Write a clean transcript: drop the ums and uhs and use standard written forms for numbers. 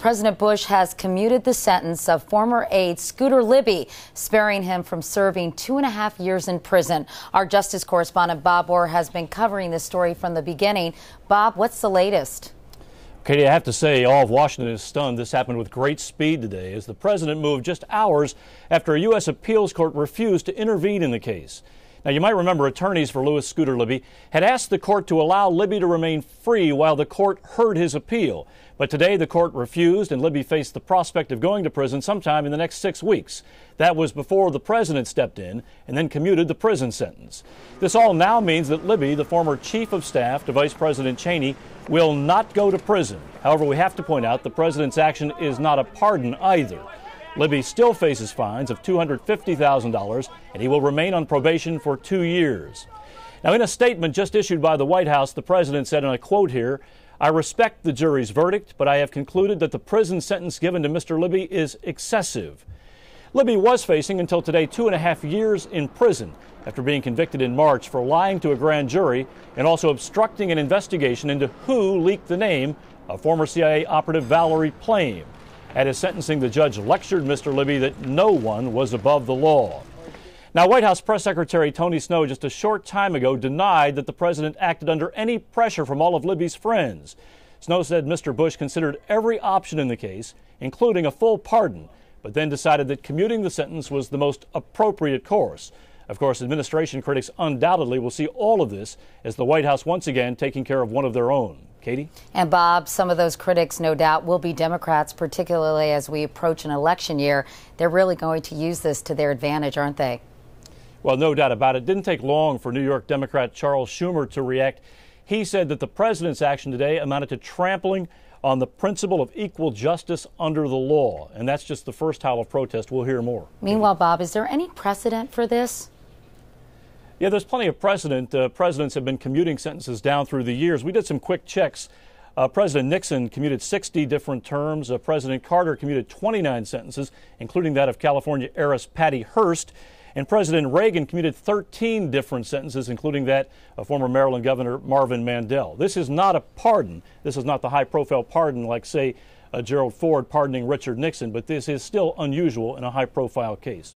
President Bush has commuted the sentence of former aide Scooter Libby, sparing him from serving 2.5 years in prison. Our justice correspondent Bob Orr has been covering this story from the beginning. Bob, what's the latest? Katie, I have to say, all of Washington is stunned. This happened with great speed today as the president moved just hours after a U.S. appeals court refused to intervene in the case. Now, you might remember attorneys for Louis Scooter Libby had asked the court to allow Libby to remain free while the court heard his appeal. But today the court refused, and Libby faced the prospect of going to prison sometime in the next 6 weeks. That was before the president stepped in and then commuted the prison sentence. This all now means that Libby, the former chief of staff to Vice President Cheney, will not go to prison. However, we have to point out the president's action is not a pardon either. Libby still faces fines of $250,000, and he will remain on probation for 2 years. Now, in a statement just issued by the White House, the president said, and I quote here, "I respect the jury's verdict, but I have concluded that the prison sentence given to Mr. Libby is excessive." Libby was facing until today 2.5 years in prison after being convicted in March for lying to a grand jury and also obstructing an investigation into who leaked the name of former CIA operative Valerie Plame. At his sentencing, the judge lectured Mr. Libby that no one was above the law. Now, White House Press Secretary Tony Snow just a short time ago denied that the president acted under any pressure from all of Libby's friends. Snow said Mr. Bush considered every option in the case, including a full pardon, but then decided that commuting the sentence was the most appropriate course. Of course, administration critics undoubtedly will see all of this as the White House once again taking care of one of their own. Katie? And Bob, some of those critics, no doubt, will be Democrats, particularly as we approach an election year. They're really going to use this to their advantage, aren't they? Well, no doubt about it. It didn't take long for New York Democrat Charles Schumer to react. He said that the president's action today amounted to trampling on the principle of equal justice under the law. And that's just the first howl of protest. We'll hear more. Meanwhile, Bob, is there any precedent for this? Yeah, there's plenty of precedent. Presidents have been commuting sentences down through the years. We did some quick checks. President Nixon commuted 60 different terms. President Carter commuted 29 sentences, including that of California heiress Patty Hearst. And President Reagan commuted 13 different sentences, including that of former Maryland Governor Marvin Mandel. This is not a pardon. This is not the high-profile pardon like, say, Gerald Ford pardoning Richard Nixon, but this is still unusual in a high-profile case.